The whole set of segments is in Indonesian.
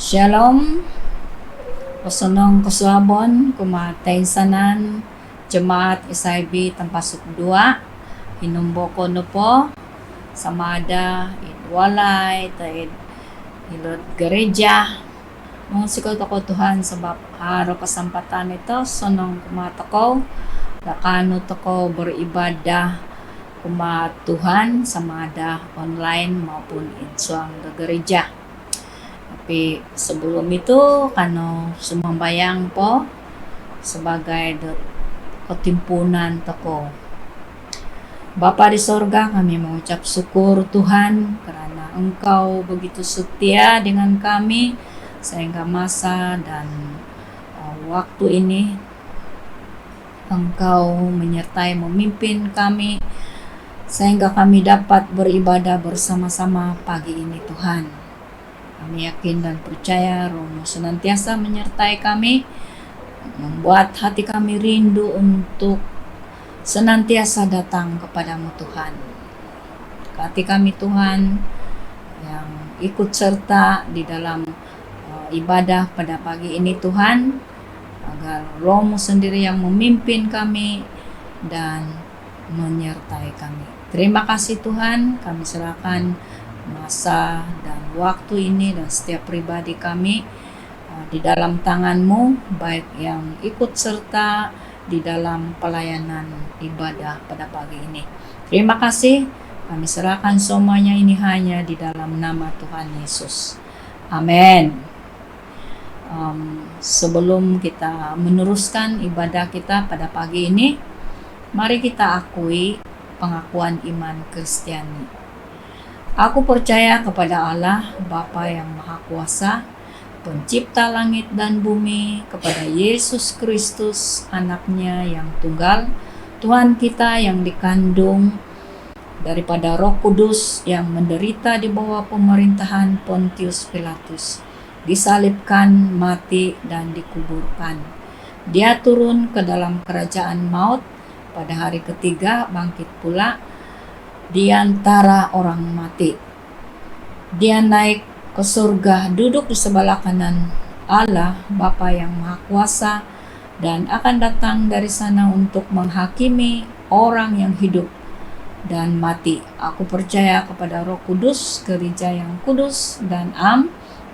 Shalom, Kosunong Kusuabon, kumatay sanan, Jemaat SIB Tampasuk 2, Hinumboko no po, Samada, Idwalay, Taid, Hilot Gereja, Mungsikot ako Tuhan sebab haro kesempatan ito, sonong kumatako, lakano toko beribadah kumat Tuhan, Samada online maupun insuang gereja. Tapi sebelum itu kano sumambayang po sebagai ketimpunan toko. Bapa di sorga, kami mengucap syukur Tuhan karena Engkau begitu setia dengan kami sehingga masa dan waktu ini Engkau menyertai memimpin kami sehingga kami dapat beribadah bersama-sama pagi ini Tuhan. Kami yakin dan percaya Roh-Mu senantiasa menyertai kami, membuat hati kami rindu untuk senantiasa datang kepadamu Tuhan. Hati kami Tuhan yang ikut serta di dalam ibadah pada pagi ini Tuhan, agar Roh-Mu sendiri yang memimpin kami dan menyertai kami. Terima kasih Tuhan, kami serahkan masa dan waktu ini dan setiap pribadi kami di dalam tangan-Mu, baik yang ikut serta di dalam pelayanan ibadah pada pagi ini. Terima kasih, kami serahkan semuanya ini hanya di dalam nama Tuhan Yesus. Amin. Sebelum kita meneruskan ibadah kita pada pagi ini, mari kita akui pengakuan iman Kristiani. Aku percaya kepada Allah, Bapa yang Maha Kuasa, Pencipta langit dan bumi, kepada Yesus Kristus, Anaknya yang tunggal, Tuhan kita yang dikandung daripada Roh Kudus, yang menderita di bawah pemerintahan Pontius Pilatus, disalibkan, mati, dan dikuburkan. Dia turun ke dalam kerajaan maut, pada hari ketiga bangkit pula di antara orang mati. Dia naik ke surga, duduk di sebelah kanan Allah Bapa yang Maha Kuasa, dan akan datang dari sana untuk menghakimi orang yang hidup dan mati. Aku percaya kepada Roh Kudus, gereja yang kudus dan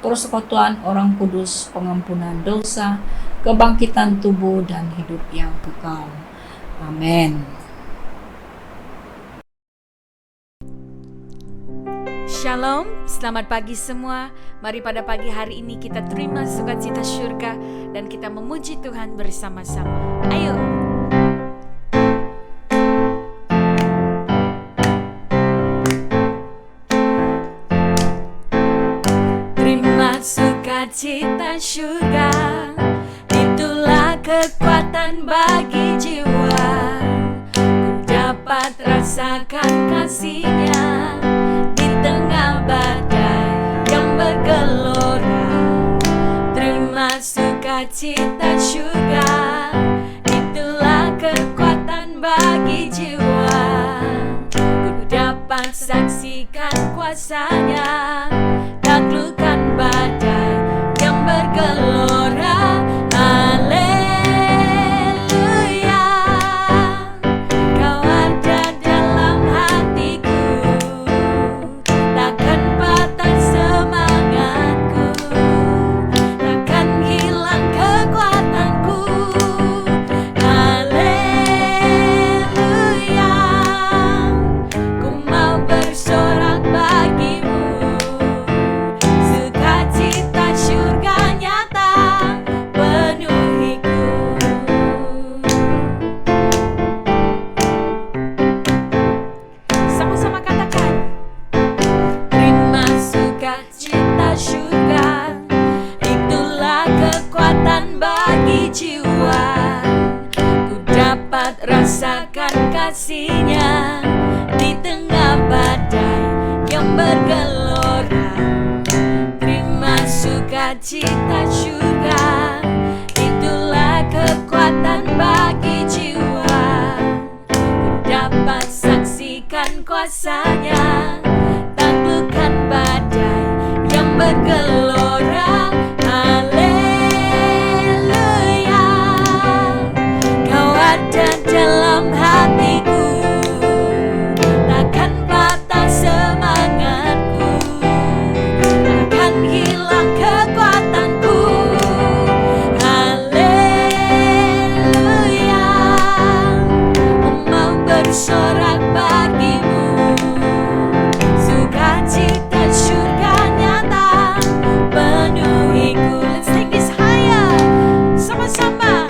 persekutuan orang kudus, pengampunan dosa, kebangkitan tubuh dan hidup yang kekal. Amin. Shalom, selamat pagi semua. Mari pada pagi hari ini kita terima sukacita syurga dan kita memuji Tuhan bersama-sama. Ayo. Terima sukacita syurga, itulah kekuatan bagi jiwa. Ku dapat rasakan kasih-Nya tengah badai yang bergelora. Terima sukacita syurga, itulah kekuatan bagi jiwa. Ku dapat saksikan kuasa-Nya, taklukkan badai yang bergelora. Rasakan kasih-Nya di tengah badai yang bergelora. Terima sukacita syurga, itulah kekuatan bagi jiwa. Ku dapat saksikan kuasa-Nya, taklukkan badai yang bergelora. bersorak, haleluya. Kau ada dalam hatiku, takkan patah semangatku, takkan hilang kekuatanku. Haleluya, mau bersorak bagimu, sukacita surga nyata penuhiku. Let's take this higher, sama-sama.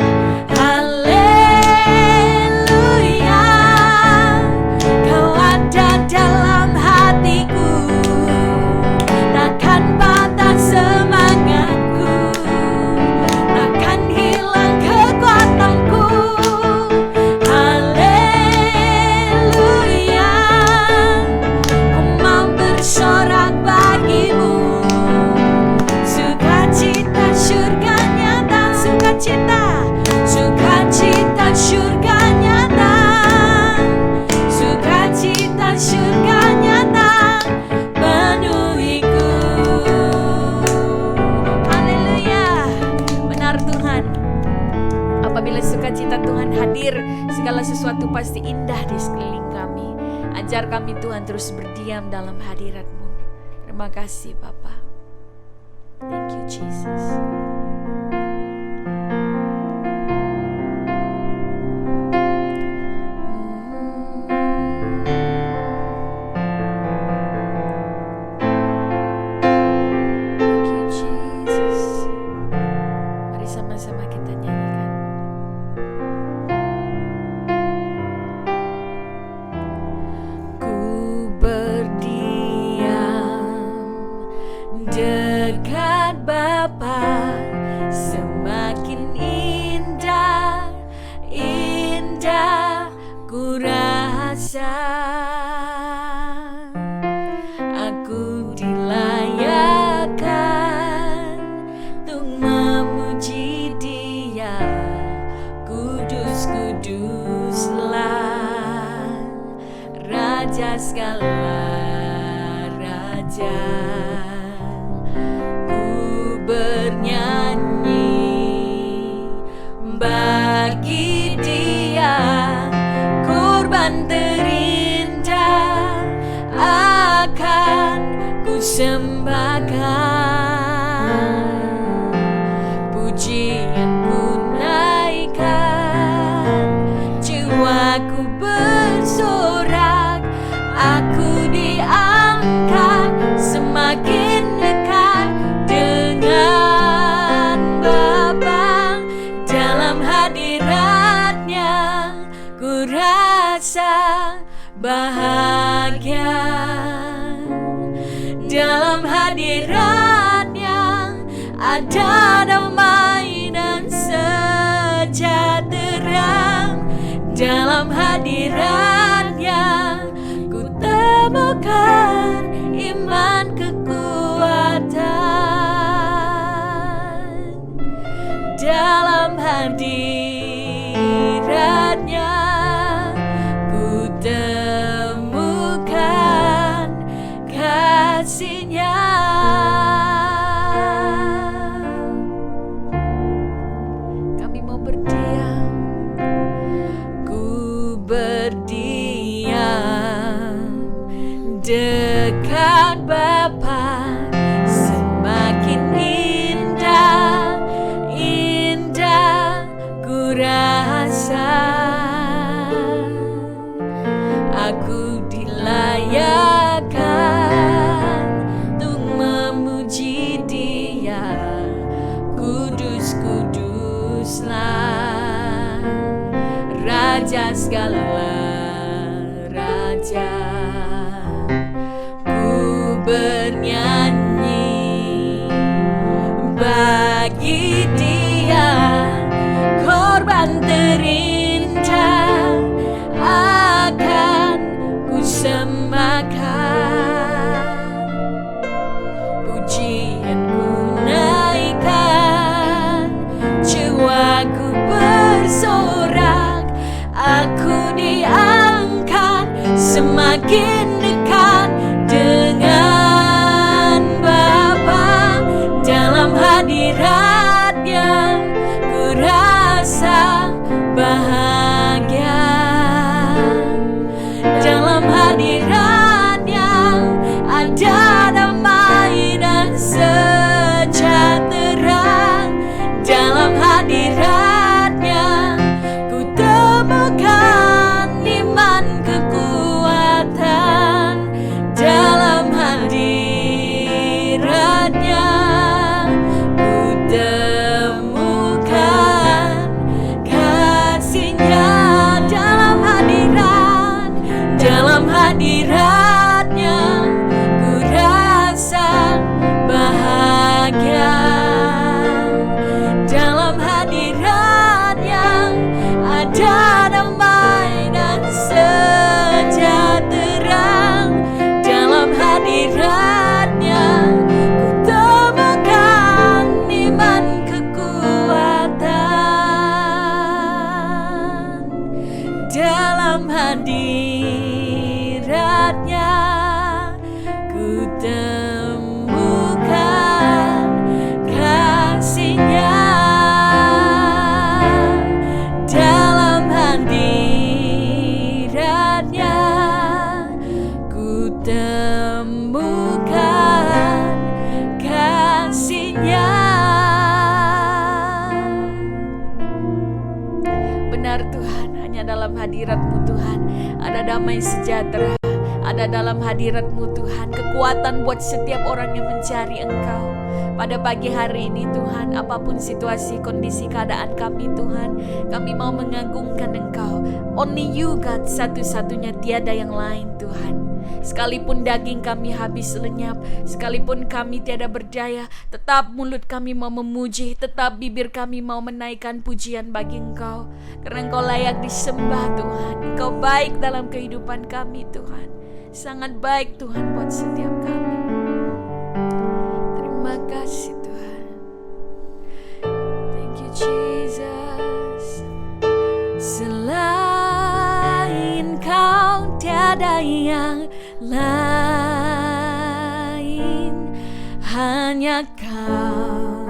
Haleluya, kau ada dalam hatiku, takkan patah semangatku, takkan hilang kekuatanku. Haleluya, ku mau bersorak bagimu, sukacita surga nyata, sukacita surga nyata, sukacita surga nyata penuhiku. Haleluya, benar Tuhan. Apabila sukacita Tuhan hadir, segala sesuatu pasti indah di sekeliling kami. Ajar kami Tuhan terus berdiam dalam hadirat-Mu. Terima kasih Bapa. Thank you Jesus. Thank you Jesus. Mari sama-sama kita nyanyikan. Ku berdiam dekat Bapa, semakin indah, indah ku rasa. Aku dilayakkan untuk memuji Dia, kudus kuduslah Raja segala raja. Ku bernyanyi bagi Dia, korban terindah akan ku sembahkan. Pujian ku naikkan, jiwaku bersorak, aku diangkat semakin dekat dengan Bapa. Dalam hadiratnya ku rasa bahagia. Dalam hadiratnya ada damai dan sejahtera. Dalam hadiratnya ku temukan iman kekuatan. Dalam hadiratnya ku temukan kasih-Nya. Kami mau berdiam, ku berdiam dekat Bapa, semakin indah, indah ku rasa. Aku dilayakkan untuk memuji Dia, kudus kuduslah Raja segala raja. Ku bernyanyi bagi Dia, korban terindah akan ku sembahkan. Pujian ku naikkan, jiwaku bersorak, aku diangkat semakin dekat dengan Bapa. kekuatan dalam hadiratnya. Ku temukan kasihnya dalam hadiratnya. Ku rasa bahagia dalam hadiratnya. Ada damai dan sejahtera dalam hadiratnya. Ku temukan iman kekuatan dalam hadiratnya. Ku temukan kasihnya dalam hadiratnya. Ku temukan kasihnya. Benar Tuhan, hanya dalam hadirat-Mu Tuhan ada damai sejahtera. Ada dalam hadirat-Mu Tuhan kekuatan buat setiap orang yang mencari Engkau. Pada pagi hari ini Tuhan, apapun situasi, kondisi, keadaan kami Tuhan, kami mau mengagungkan Engkau. Only You God, satu-satunya, tiada yang lain Tuhan. Sekalipun daging kami habis lenyap, sekalipun kami tiada berdaya, tetap mulut kami mau memuji, tetap bibir kami mau menaikkan pujian bagi Engkau. Karena Engkau layak disembah Tuhan. Engkau baik dalam kehidupan kami Tuhan. Sangat baik Tuhan buat setiap kami. Terima kasih Tuhan. Thank you Jesus. Selain Kau tiada yang lain, hanya Kau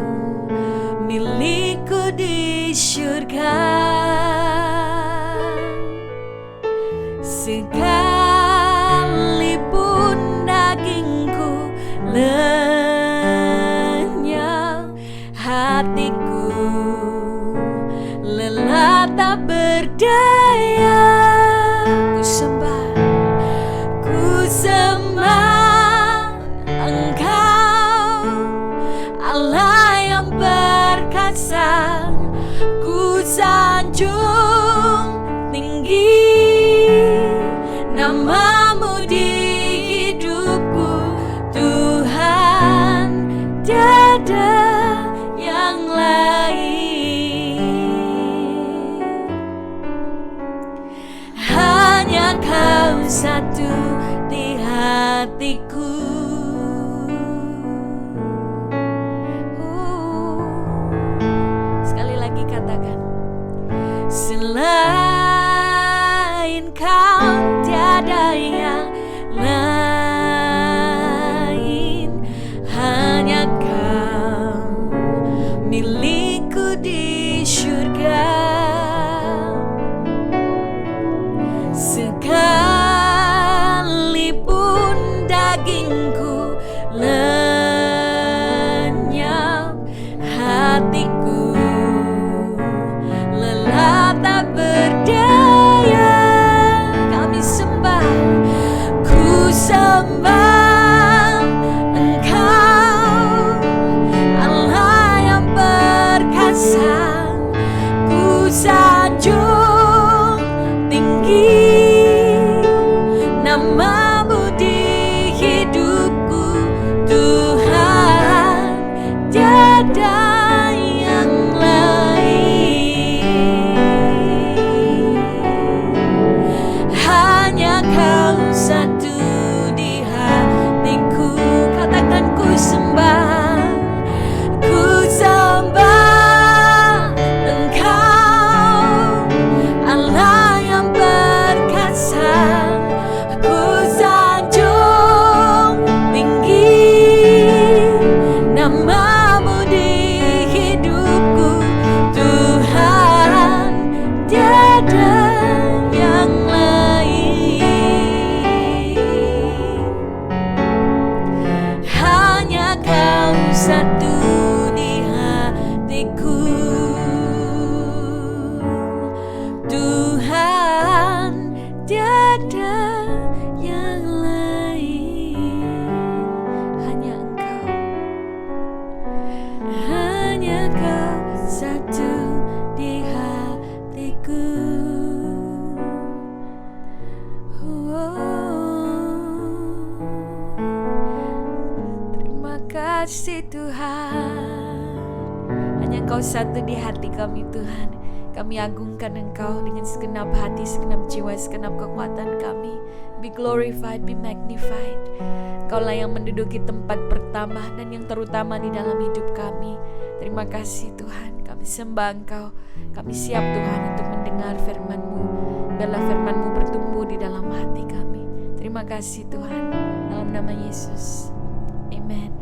milikku di syurga. Sekalipun dagingku lenyap, hatiku lelah tak berdaya. Ku sembah Engkau, Allah yang perkasa. Ku sanjung tinggi nama-Mu di hidupku Tuhan, tiada yang lain. Hanya Kau satu di hatiku. Sekali lagi katakan, selain Kau tiada yang lain, hanya Kau milikku di syurga. Sekalipun dagingku lenyap, hatiku lelah tak berdaya. Kami sembah, ku sembah Engkau, Allah yang perkasa. Ku sanjung tinggi nama-Mu di hidup ada yang lain, hanya Engkau, hanya Kau satu di hatiku. Terima kasih Tuhan, hanya Engkau satu di hati kami Tuhan. Kami agungkan Engkau dengan segenap hati, segenap jiwa, segenap kekuatan kami. Be glorified, be magnified. Kaulah yang menduduki tempat pertama dan yang terutama di dalam hidup kami. Terima kasih Tuhan, kami sembah Engkau. Kami siap Tuhan untuk mendengar firman-Mu. Biarlah firman-Mu bertumbuh di dalam hati kami. Terima kasih Tuhan, dalam nama Yesus. Amen.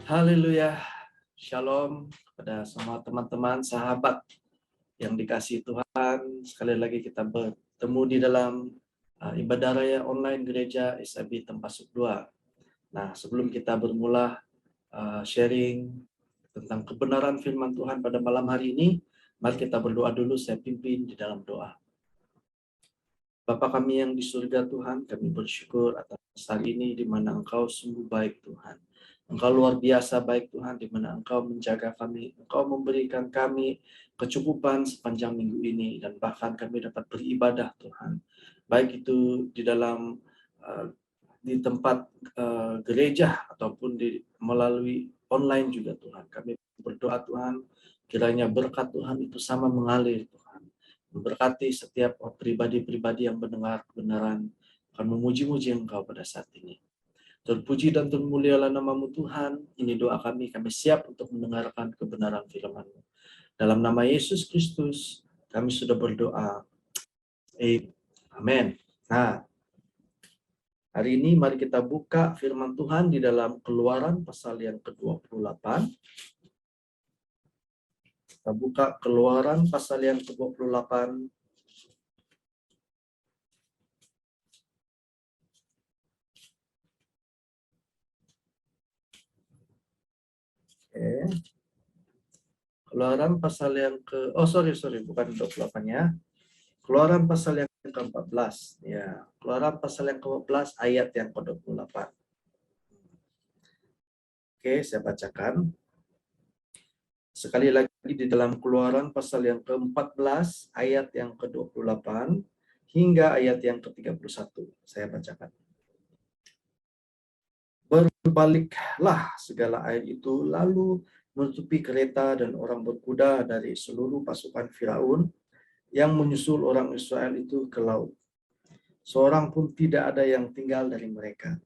Haleluya, shalom kepada semua teman-teman, sahabat yang dikasihi Tuhan. Sekali lagi kita bertemu di dalam ibadah raya online gereja SAB Tempasuk 2. Nah, sebelum kita bermula sharing tentang kebenaran firman Tuhan pada malam hari ini, mari kita berdoa dulu. Saya pimpin di dalam doa. Bapa kami yang di surga Tuhan, kami bersyukur atas hari ini di mana Engkau sungguh baik Tuhan. Engkau luar biasa baik Tuhan, di mana Engkau menjaga kami, Engkau memberikan kami kecukupan sepanjang minggu ini, dan bahkan kami dapat beribadah Tuhan. Baik itu di dalam di tempat gereja ataupun melalui online juga Tuhan. Kami berdoa Tuhan, kiranya berkat Tuhan itu sama mengalir Tuhan. Memberkati setiap pribadi-pribadi yang mendengar kebenaran, akan memuji-muji Engkau pada saat ini. Terpuji dan termulialah nama-Mu Tuhan. Ini doa kami siap untuk mendengarkan kebenaran firman-Mu. Dalam nama Yesus Kristus, kami sudah berdoa. Amin. Nah, hari ini mari kita buka firman Tuhan di dalam Keluaran pasal yang ke-28. Kita buka Keluaran pasal yang ke-28. Keluaran pasal yang bukan 28 ya. Keluaran pasal yang ke-14 ya. Keluaran pasal yang ke-14 ayat yang ke-28. Oke, saya bacakan. Sekali lagi di dalam Keluaran pasal yang ke-14 ayat yang ke-28 hingga ayat yang ke-31. Saya bacakan. berbaliklah segala air itu, lalu menutupi kereta dan orang berkuda dari seluruh pasukan Firaun yang menyusul orang Israel itu ke laut. Seorang pun tidak ada yang tinggal dari mereka.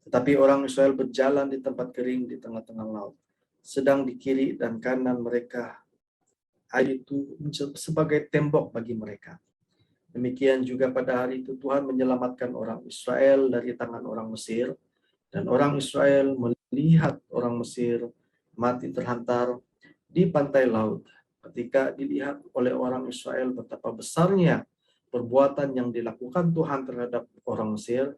Tetapi orang Israel berjalan di tempat kering di tengah-tengah laut. Sedang di kiri dan kanan mereka air itu sebagai tembok bagi mereka. Demikian juga pada hari itu Tuhan menyelamatkan orang Israel dari tangan orang Mesir. Dan orang Israel melihat orang Mesir mati terhantar di pantai laut. Ketika dilihat oleh orang Israel betapa besarnya perbuatan yang dilakukan Tuhan terhadap orang Mesir,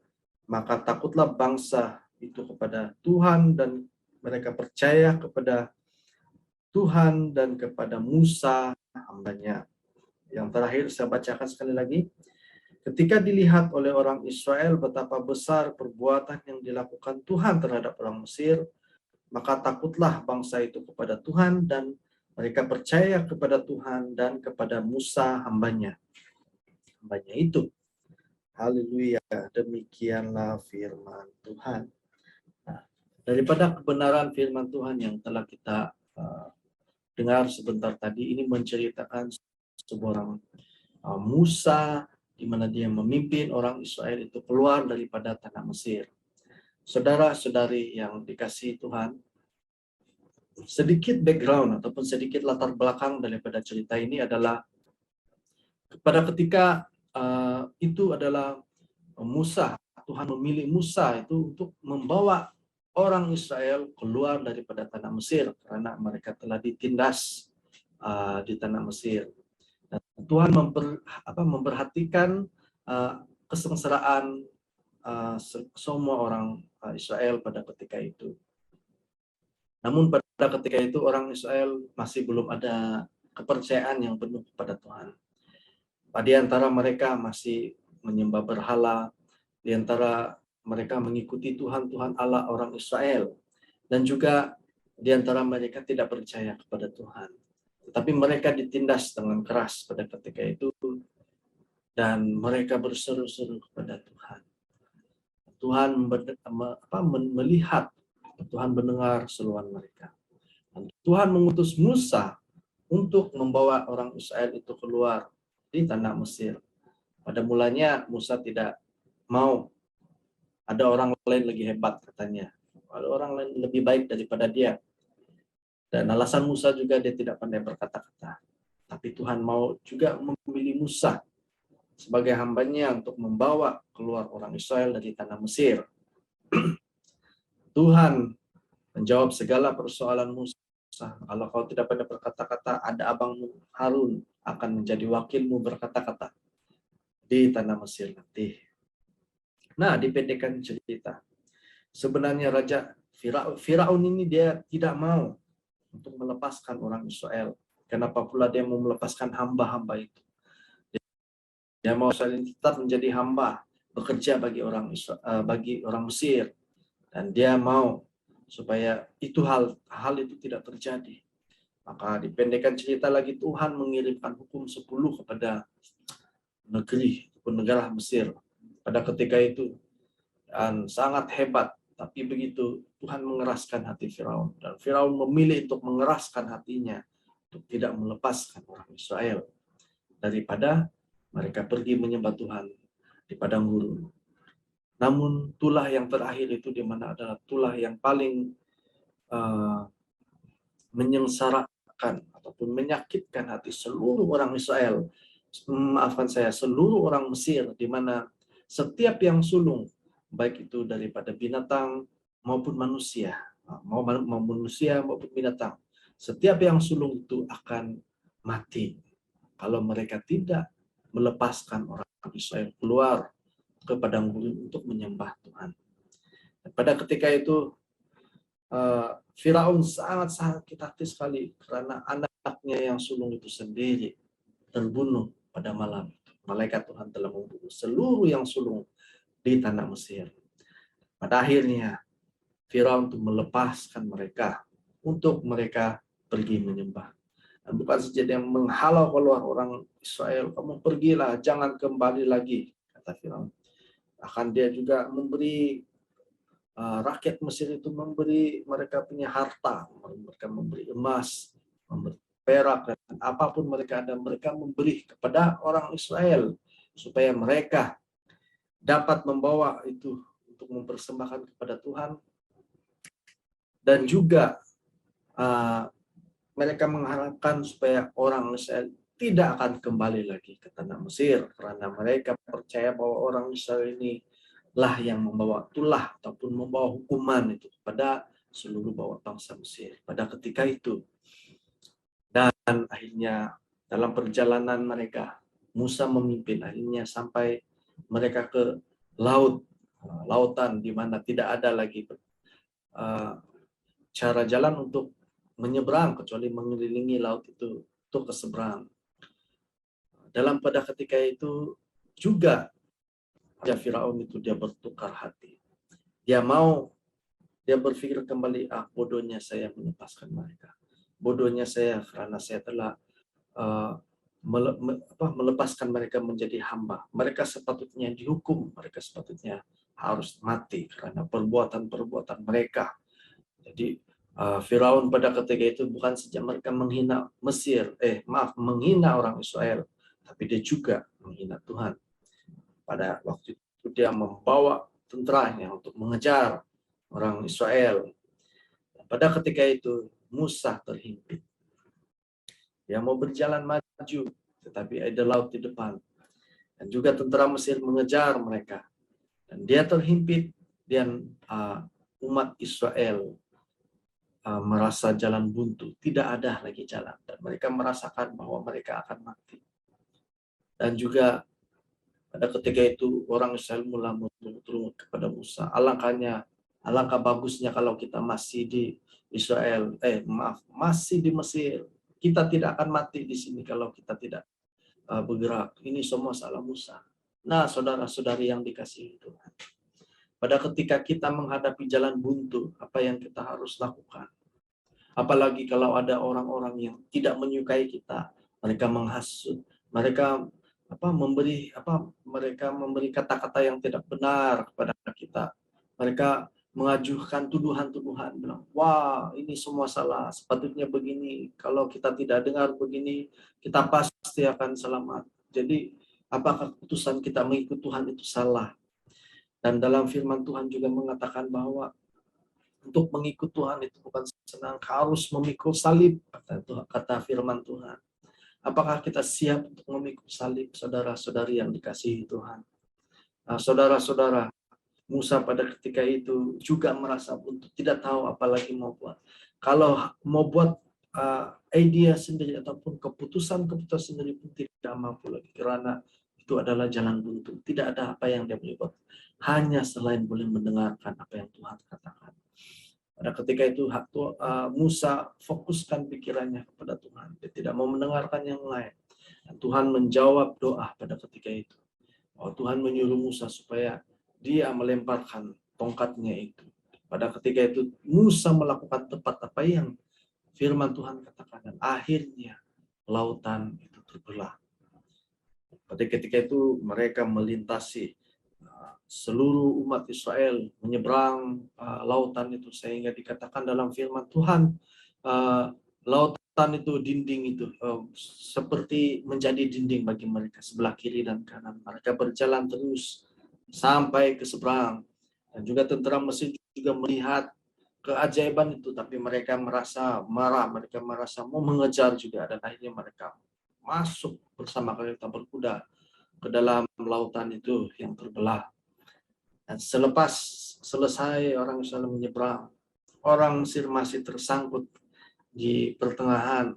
maka takutlah bangsa itu kepada Tuhan dan mereka percaya kepada Tuhan dan kepada Musa hambanya. Yang terakhir saya bacakan sekali lagi. Ketika dilihat oleh orang Israel betapa besar perbuatan yang dilakukan Tuhan terhadap orang Mesir, maka takutlah bangsa itu kepada Tuhan dan mereka percaya kepada Tuhan dan kepada Musa hambanya itu. Haleluya, demikianlah firman Tuhan. Nah, daripada kebenaran firman Tuhan yang telah kita dengar sebentar tadi, ini menceritakan seorang Musa, di mana dia memimpin orang Israel itu keluar daripada tanah Mesir. Saudara-saudari yang dikasihi Tuhan, sedikit background ataupun sedikit latar belakang daripada cerita ini adalah pada ketika itu adalah Musa, Tuhan memilih Musa itu untuk membawa orang Israel keluar daripada tanah Mesir karena mereka telah ditindas di tanah Mesir. Dan Tuhan memperhatikan kesengsaraan semua orang Israel pada ketika itu. Namun pada ketika itu orang Israel masih belum ada kepercayaan yang penuh kepada Tuhan. Di antara mereka masih menyembah berhala, di antara mereka mengikuti Tuhan Allah orang Israel, dan juga di antara mereka tidak percaya kepada Tuhan. Tetapi mereka ditindas dengan keras pada ketika itu, dan mereka berseru-seru kepada Tuhan. Tuhan melihat, Tuhan mendengar seruan mereka. Dan Tuhan mengutus Musa untuk membawa orang Israel itu keluar di tanah Mesir. Pada mulanya Musa tidak mau, ada orang lain lebih hebat katanya, ada orang lain lebih baik daripada dia. Dan alasan Musa juga dia tidak pandai berkata-kata. Tapi Tuhan mau juga memilih Musa sebagai hambanya untuk membawa keluar orang Israel dari tanah Mesir. Tuhan menjawab segala persoalan Musa. Kalau kau tidak pandai berkata-kata, ada abangmu Harun akan menjadi wakilmu berkata-kata di tanah Mesir nanti. Nah, dipendekkan cerita. Sebenarnya Raja Firaun ini dia tidak mau untuk melepaskan orang Israel. Kenapa pula dia mau melepaskan hamba-hamba itu? Dia mau Israel tetap menjadi hamba, bekerja bagi orang Mesir, dan dia mau supaya itu hal itu tidak terjadi. Maka dipendekkan cerita lagi, Tuhan mengirimkan hukum 10 kepada negara Mesir pada ketika itu, dan sangat hebat. Tapi begitu Tuhan mengeraskan hati Firaun, dan Firaun memilih untuk mengeraskan hatinya untuk tidak melepaskan orang Israel daripada mereka pergi menyembah Tuhan di padang gurun. Namun tulah yang terakhir itu di mana adalah tulah yang paling menyengsarakan ataupun menyakitkan hati seluruh orang Israel. Maafkan saya, seluruh orang Mesir, di mana setiap yang sulung, baik itu daripada binatang maupun manusia, maupun binatang, setiap yang sulung itu akan mati kalau mereka tidak melepaskan orang Israel keluar ke padang gurun untuk menyembah Tuhan. Dan pada ketika itu Firaun sangat sakit hati sekali karena anaknya yang sulung itu sendiri terbunuh pada malam itu. Malaikat Tuhan telah membunuh seluruh yang sulung di tanah Mesir. Pada akhirnya Firaun itu melepaskan mereka untuk mereka pergi menyembah. Dan bukan saja dia menghalau keluar orang Israel, kamu pergilah, jangan kembali lagi, kata Firaun. Bahkan dia juga memberi rakyat Mesir itu memberi mereka punya harta, mereka memberi emas, memberi perak, dan apapun mereka ada, mereka memberi kepada orang Israel supaya mereka dapat membawa itu untuk mempersembahkan kepada Tuhan. Dan juga mereka mengharapkan supaya orang Israel tidak akan kembali lagi ke tanah Mesir, karena mereka percaya bahwa orang Israel ini lah yang membawa tulah ataupun membawa hukuman itu kepada seluruh bangsa Mesir pada ketika itu. Dan akhirnya dalam perjalanan mereka, Musa memimpin, akhirnya sampai mereka ke lautan di mana tidak ada lagi cara jalan untuk menyeberang kecuali mengelilingi laut itu untuk ke seberang. Dalam pada ketika itu juga Firaun itu dia bertukar hati. Dia berpikir kembali, bodohnya saya melepaskan mereka. Bodohnya saya karena saya telah melepaskan mereka menjadi hamba. Mereka sepatutnya dihukum, mereka sepatutnya harus mati karena perbuatan-perbuatan mereka. Jadi Firaun pada ketika itu bukan saja mereka menghina menghina orang Israel, tapi dia juga menghina Tuhan. Pada waktu itu dia membawa tentaranya untuk mengejar orang Israel. Pada ketika itu Musa terhimpit. Dia mau berjalan maju, tetapi ada laut di depan. Dan juga tentara Mesir mengejar mereka. Dan dia terhimpit, dan umat Israel merasa jalan buntu, tidak ada lagi jalan. Dan mereka merasakan bahwa mereka akan mati. Dan juga pada ketika itu orang Israel mulai berturut kepada Musa. Alangkah bagusnya kalau kita masih di Israel, masih di Mesir. Kita tidak akan mati di sini kalau kita tidak bergerak. Ini semua salah Musa. Nah, saudara-saudari yang dikasihi Tuhan, pada ketika kita menghadapi jalan buntu, apa yang kita harus lakukan? Apalagi kalau ada orang-orang yang tidak menyukai kita, mereka menghasut, mereka memberi kata-kata yang tidak benar kepada kita. Mereka mengajukan tuduhan-tuduhan, bilang, wah ini semua salah, sepatutnya begini, kalau kita tidak dengar begini, kita pasti akan selamat. Jadi apakah keputusan kita mengikut Tuhan itu salah? Dan dalam firman Tuhan juga mengatakan bahwa untuk mengikut Tuhan itu bukan senang, harus memikul salib, kata firman Tuhan. Apakah kita siap untuk memikul salib, saudara-saudari yang dikasihi Tuhan? Saudara-saudara, Musa pada ketika itu juga merasa buntu, tidak tahu apa lagi mau buat. Kalau mau buat idea sendiri ataupun keputusan sendiri pun tidak mampu lagi, karena itu adalah jalan buntu. Tidak ada apa yang dia boleh buat, hanya selain boleh mendengarkan apa yang Tuhan katakan. Pada ketika itu Musa fokuskan pikirannya kepada Tuhan. Dia tidak mau mendengarkan yang lain. Dan Tuhan menjawab doa pada ketika itu. Tuhan menyuruh Musa supaya dia melemparkan tongkatnya itu. Pada ketika itu Musa melakukan tepat apa yang firman Tuhan katakan. Dan akhirnya lautan itu terbelah. Pada ketika itu mereka melintasi seluruh umat Israel menyeberang lautan itu, sehingga dikatakan dalam firman Tuhan lautan itu, dinding itu seperti menjadi dinding bagi mereka sebelah kiri dan kanan. Mereka berjalan terus sampai ke seberang, dan juga tentara Mesir juga melihat keajaiban itu, tapi mereka merasa marah, mereka merasa mau mengejar juga, dan akhirnya mereka masuk bersama kereta berkuda ke dalam lautan itu yang terbelah. Dan selepas selesai orang Israel menyeberang, orang Mesir masih tersangkut di pertengahan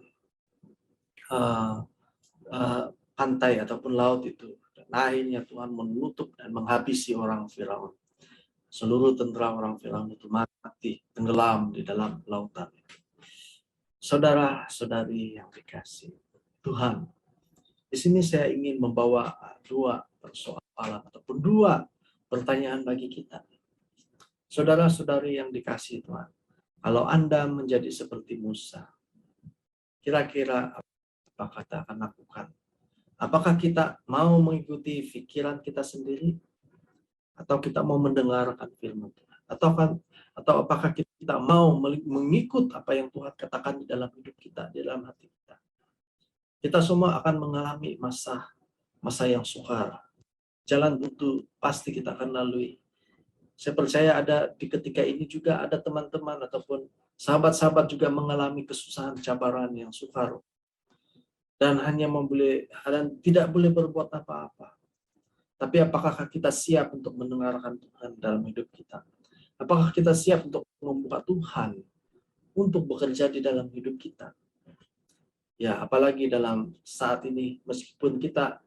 pantai ataupun laut itu. Dan akhirnya Tuhan menutup dan menghabisi orang Firaun. Seluruh tentara orang Firaun itu mati, tenggelam di dalam lautan. Saudara-saudari yang dikasihi Tuhan, di sini saya ingin membawa dua persoalan ataupun dua pertanyaan bagi kita. Saudara-saudari yang dikasihi Tuhan, kalau Anda menjadi seperti Musa, kira-kira apa kita akan lakukan? Apakah kita mau mengikuti pikiran kita sendiri, atau kita mau mendengarkan firman Tuhan? Atau apakah kita mau mengikut apa yang Tuhan katakan di dalam hidup kita, di dalam hati kita. Kita semua akan mengalami masa yang sukar. Jalan buntu pasti kita akan lalui. Saya percaya ada di ketika ini juga ada teman-teman ataupun sahabat-sahabat juga mengalami kesusahan, cabaran yang sukar. Dan tidak boleh berbuat apa-apa. Tapi apakah kita siap untuk mendengarkan Tuhan dalam hidup kita? Apakah kita siap untuk membuka Tuhan untuk bekerja di dalam hidup kita? Ya, apalagi dalam saat ini, meskipun kita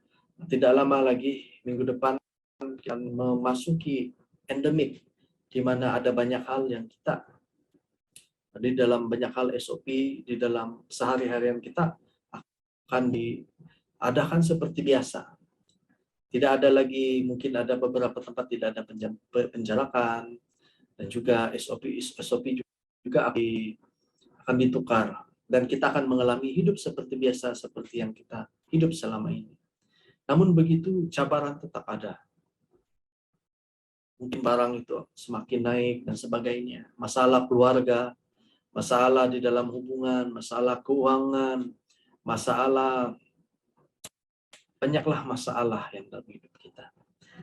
tidak lama lagi, minggu depan akan memasuki endemik, di mana ada banyak hal yang kita, di dalam banyak hal SOP, di dalam sehari-harian kita akan diadakan seperti biasa. Tidak ada lagi, mungkin ada beberapa tempat tidak ada penjarakan, dan juga SOP juga akan ditukar. Dan kita akan mengalami hidup seperti biasa, seperti yang kita hidup selama ini. Namun begitu, cabaran tetap ada. Mungkin barang itu semakin naik dan sebagainya. Masalah keluarga, masalah di dalam hubungan, masalah keuangan, banyaklah masalah yang dalam hidup kita.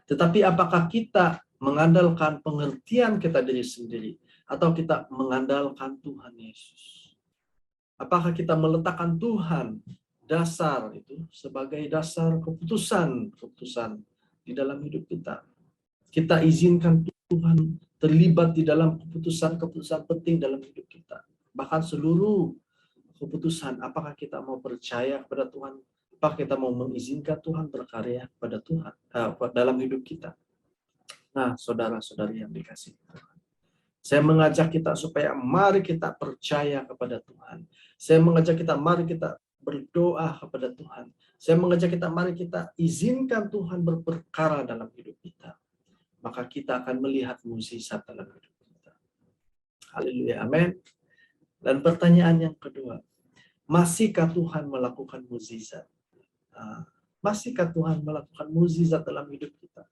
Tetapi apakah kita mengandalkan pengertian kita diri sendiri, atau kita mengandalkan Tuhan Yesus? Apakah kita meletakkan Tuhan dasar itu sebagai dasar keputusan di dalam hidup kita? Kita izinkan Tuhan terlibat di dalam keputusan penting dalam hidup kita. Bahkan seluruh keputusan, apakah kita mau percaya kepada Tuhan? Apakah kita mau mengizinkan Tuhan berkarya pada Tuhan dalam hidup kita? Nah, saudara-saudari yang dikasihi Tuhan, saya mengajak kita supaya mari kita percaya kepada Tuhan. Saya mengajak kita mari kita berdoa kepada Tuhan. Saya mengajak kita mari kita izinkan Tuhan berperkara dalam hidup kita. Maka kita akan melihat mukjizat dalam hidup kita. Haleluya, amin. Dan pertanyaan yang kedua, masihkah Tuhan melakukan mukjizat? Masihkah Tuhan melakukan mukjizat dalam hidup kita?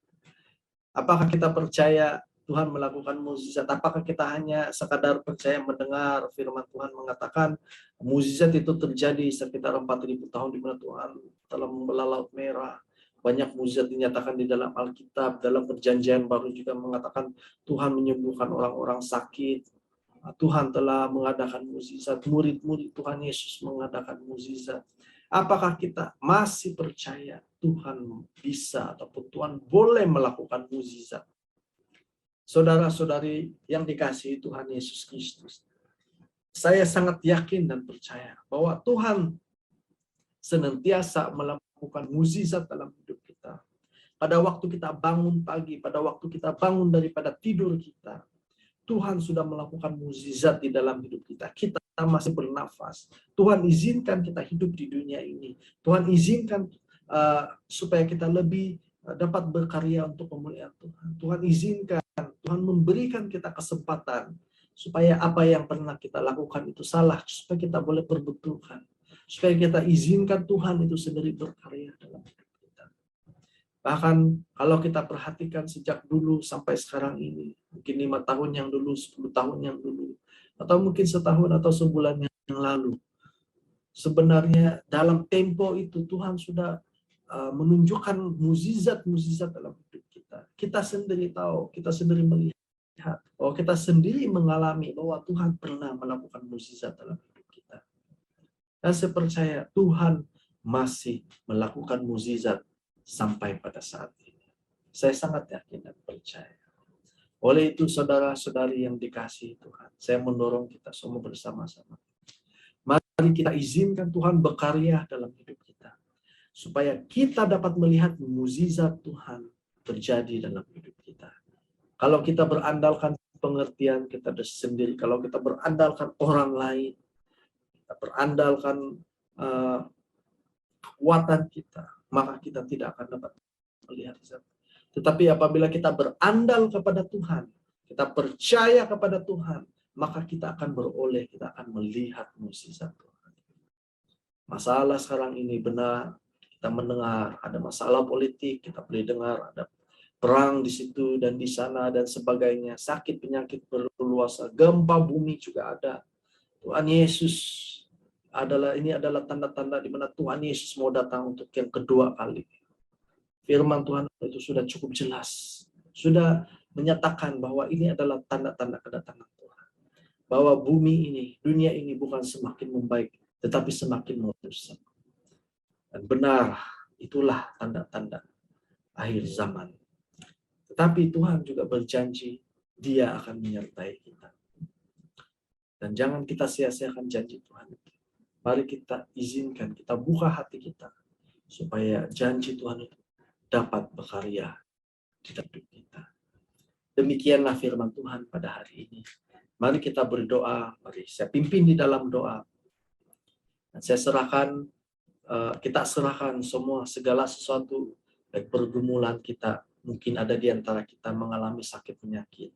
Apakah kita percaya Tuhan melakukan mukjizat? Apakah kita hanya sekadar percaya mendengar firman Tuhan mengatakan mukjizat itu terjadi sekitar 4.000 tahun di mana Tuhan telah membelah Laut Merah. Banyak mukjizat dinyatakan di dalam Alkitab, dalam Perjanjian Baru juga mengatakan Tuhan menyembuhkan orang-orang sakit. Tuhan telah mengadakan mukjizat, murid-murid Tuhan Yesus mengadakan mukjizat. Apakah kita masih percaya Tuhan bisa ataupun Tuhan boleh melakukan mukjizat? Saudara-saudari yang dikasihi Tuhan Yesus Kristus, saya sangat yakin dan percaya bahwa Tuhan senantiasa melakukan mukjizat dalam hidup kita. Pada waktu kita bangun pagi, pada waktu kita bangun daripada tidur kita, Tuhan sudah melakukan mukjizat di dalam hidup kita. Kita masih bernafas. Tuhan izinkan kita hidup di dunia ini. Tuhan izinkan supaya kita lebih dapat berkarya untuk kemuliaan Tuhan. Tuhan izinkan, Tuhan memberikan kita kesempatan supaya apa yang pernah kita lakukan itu salah, supaya kita boleh perbetulkan. Supaya kita izinkan Tuhan itu sendiri berkarya dalam hidup kita. Bahkan kalau kita perhatikan sejak dulu sampai sekarang ini, mungkin 5 tahun yang dulu, 10 tahun yang dulu, atau mungkin setahun atau sebulan yang lalu, sebenarnya dalam tempo itu Tuhan sudah menunjukkan mukjizat-mukjizat dalam hidup kita. Kita sendiri tahu, kita sendiri melihat, bahwa kita sendiri mengalami bahwa Tuhan pernah melakukan mukjizat dalam hidup kita. Dan saya percaya Tuhan masih melakukan mukjizat sampai pada saat ini. Saya sangat yakin dan percaya. Oleh itu saudara-saudari yang dikasihi Tuhan, saya mendorong kita semua bersama-sama. Mari kita izinkan Tuhan berkarya dalam hidup kita, supaya kita dapat melihat mukjizat Tuhan terjadi dalam hidup kita. Kalau kita berandalkan pengertian kita sendiri, kalau kita berandalkan orang lain, kita berandalkan kekuatan kita, maka kita tidak akan dapat melihat itu. Tetapi apabila kita berandal kepada Tuhan, kita percaya kepada Tuhan, maka kita akan beroleh, kita akan melihat mukjizat Tuhan. Masalah sekarang ini benar, kita mendengar ada masalah politik, kita boleh dengar ada perang di situ dan di sana dan sebagainya, sakit penyakit berluasa, gempa bumi juga ada. Tuhan Yesus ini adalah tanda-tanda di mana Tuhan Yesus mau datang untuk yang kedua kali. Firman Tuhan itu sudah cukup jelas, sudah menyatakan bahwa ini adalah tanda-tanda kedatangan Tuhan. Bahwa bumi ini, dunia ini bukan semakin membaik, tetapi semakin merusak. Dan benar, itulah tanda-tanda akhir zaman. Tetapi Tuhan juga berjanji, Dia akan menyertai kita. Dan jangan kita sia-siakan janji Tuhan itu. Mari kita izinkan, kita buka hati kita, supaya janji Tuhan itu dapat berkarya di dalam hidup kita. Demikianlah firman Tuhan pada hari ini. Mari kita berdoa, mari saya pimpin di dalam doa. Dan saya serahkan, kita serahkan semua segala sesuatu, baik pergumulan kita, mungkin ada di antara kita mengalami sakit penyakit,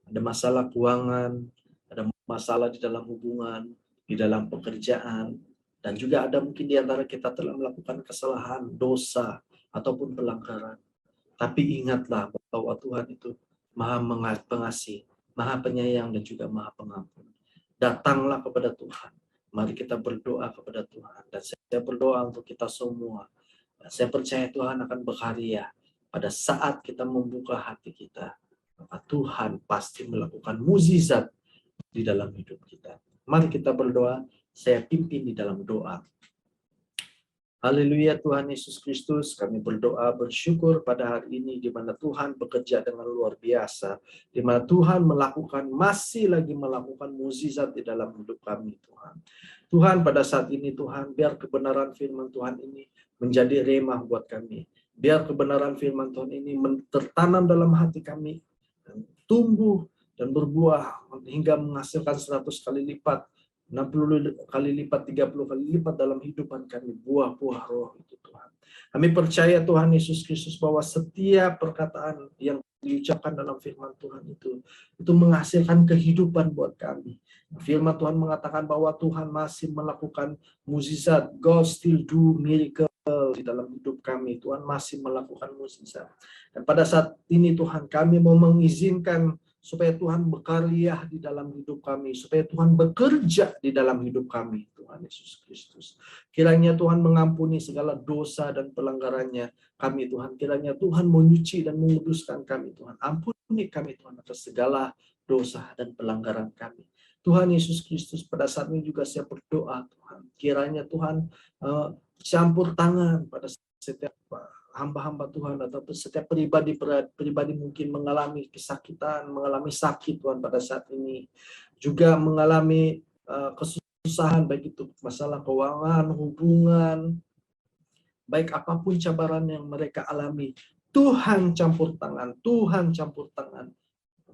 ada masalah keuangan, ada masalah di dalam hubungan, di dalam pekerjaan, dan juga ada mungkin di antara kita telah melakukan kesalahan, dosa, ataupun pelanggaran. Tapi ingatlah bahwa Tuhan itu Maha Pengasih, Maha Penyayang, dan juga Maha Pengampun. Datanglah kepada Tuhan. Mari kita berdoa kepada Tuhan. Dan saya berdoa untuk kita semua. Dan saya percaya Tuhan akan berkarya pada saat kita membuka hati kita. Maka Tuhan pasti melakukan mukjizat di dalam hidup kita. Mari kita berdoa. Saya pimpin di dalam doa. Haleluya Tuhan Yesus Kristus, kami berdoa bersyukur pada hari ini di mana Tuhan bekerja dengan luar biasa, di mana Tuhan masih lagi melakukan mukjizat di dalam hidup kami Tuhan. Tuhan pada saat ini Tuhan, biar kebenaran firman Tuhan ini menjadi remah buat kami. Biar kebenaran firman Tuhan ini tertanam dalam hati kami, dan tumbuh dan berbuah hingga menghasilkan 100 kali lipat, 60 kali lipat, 30 kali lipat dalam kehidupan kami, buah-buah roh itu Tuhan. Kami percaya Tuhan Yesus Kristus bahwa setiap perkataan yang diucapkan dalam firman Tuhan itu menghasilkan kehidupan buat kami. Firman Tuhan mengatakan bahwa Tuhan masih melakukan mukjizat, God still do miracle di dalam hidup kami. Tuhan masih melakukan mukjizat. Dan pada saat ini Tuhan, kami mau mengizinkan supaya Tuhan berkarya di dalam hidup kami, supaya Tuhan bekerja di dalam hidup kami, Tuhan Yesus Kristus. Kiranya Tuhan mengampuni segala dosa dan pelanggarannya kami, Tuhan. Kiranya Tuhan menyuci dan menguduskan kami, Tuhan. Ampuni kami, Tuhan, atas segala dosa dan pelanggaran kami. Tuhan Yesus Kristus, pada saat ini juga saya berdoa, Tuhan. Kiranya Tuhan campur tangan pada setiap hamba-hamba Tuhan atau setiap pribadi mungkin mengalami kesakitan, mengalami sakit Tuhan pada saat ini, juga mengalami kesusahan baik itu masalah keuangan, hubungan, baik apapun cabaran yang mereka alami, Tuhan campur tangan,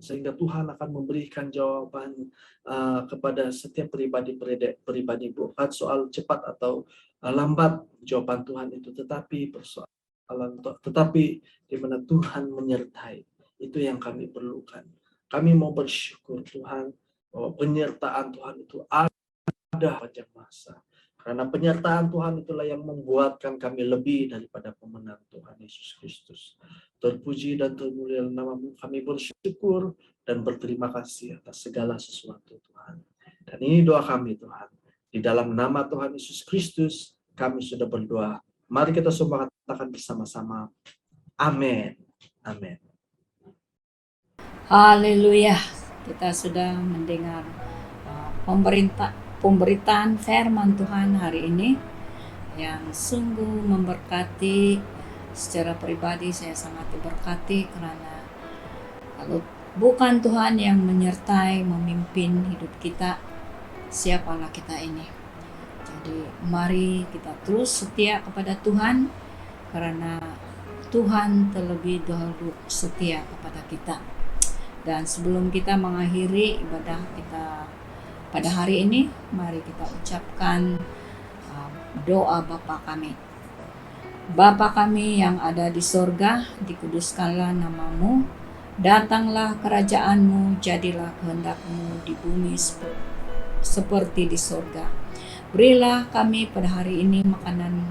sehingga Tuhan akan memberikan jawaban kepada setiap pribadi, bukan soal cepat atau lambat jawaban Tuhan itu, tetapi di mana Tuhan menyertai, itu yang kami perlukan. Kami mau bersyukur Tuhan bahwa penyertaan Tuhan itu ada pada masa. Karena penyertaan Tuhan itulah yang membuatkan kami lebih daripada pemenang, Tuhan Yesus Kristus. Terpuji dan termulia nama-Mu, kami bersyukur dan berterima kasih atas segala sesuatu Tuhan. Dan ini doa kami Tuhan. Di dalam nama Tuhan Yesus Kristus kami sudah berdoa. Mari kita semua katakan bersama-sama. Amin. Amin. Haleluya. Kita sudah mendengar pemberitaan firman Tuhan hari ini yang sungguh memberkati. Secara pribadi saya sangat diberkati karena kalau bukan Tuhan yang menyertai, memimpin hidup kita, siapalah kita ini. Jadi mari kita terus setia kepada Tuhan karena Tuhan terlebih dahulu setia kepada kita. Dan sebelum kita mengakhiri ibadah kita pada hari ini, mari kita ucapkan doa Bapa kami. Bapa kami yang ada di sorga, dikuduskanlah nama-Mu, datanglah kerajaan-Mu, jadilah kehendak-Mu di bumi seperti di sorga. Berilah kami pada hari ini makanan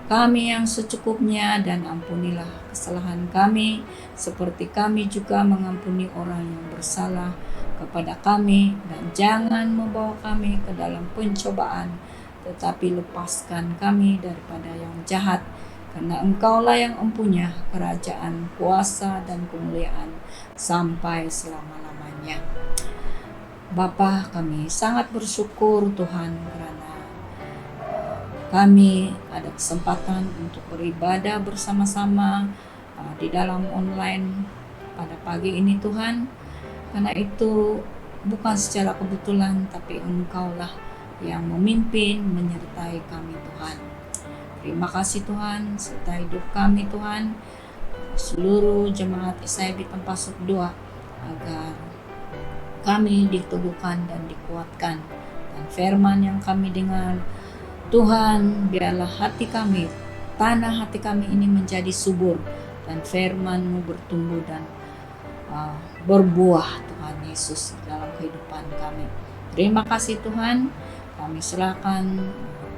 kami yang secukupnya, dan ampunilah kesalahan kami seperti kami juga mengampuni orang yang bersalah kepada kami, dan jangan membawa kami ke dalam pencobaan, tetapi lepaskan kami daripada yang jahat, karena Engkaulah yang empunya kerajaan, kuasa, dan kemuliaan sampai selama-lamanya. Bapa, kami sangat bersyukur Tuhan karena kami ada kesempatan untuk beribadah bersama-sama di dalam online pada pagi ini Tuhan. Karena itu bukan secara kebetulan, tapi Engkaulah yang memimpin, menyertai kami Tuhan. Terima kasih Tuhan, serta hidup kami Tuhan, seluruh jemaat Isai di tempat doa, agar kami diteguhkan dan dikuatkan, dan firman yang kami dengar Tuhan, biarlah hati kami, tanah hati kami ini menjadi subur, dan firman-Mu bertumbuh dan berbuah Tuhan Yesus dalam kehidupan kami. Terima kasih Tuhan, kami serahkan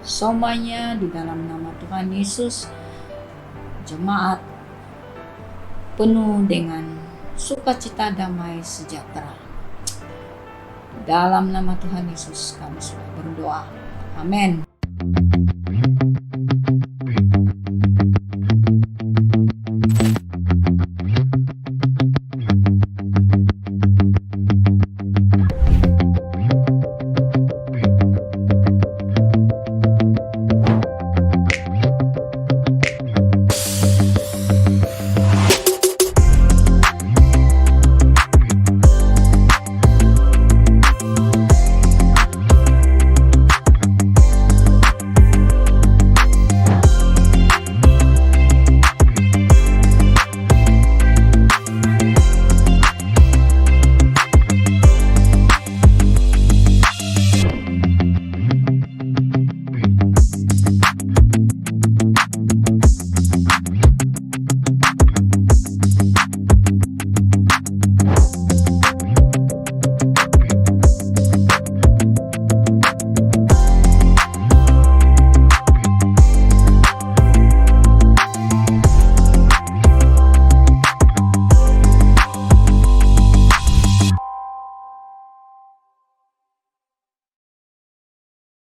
semuanya di dalam nama Tuhan Yesus. Jemaat penuh dengan sukacita, damai, sejahtera. Dalam nama Tuhan Yesus kami sudah berdoa. Amin.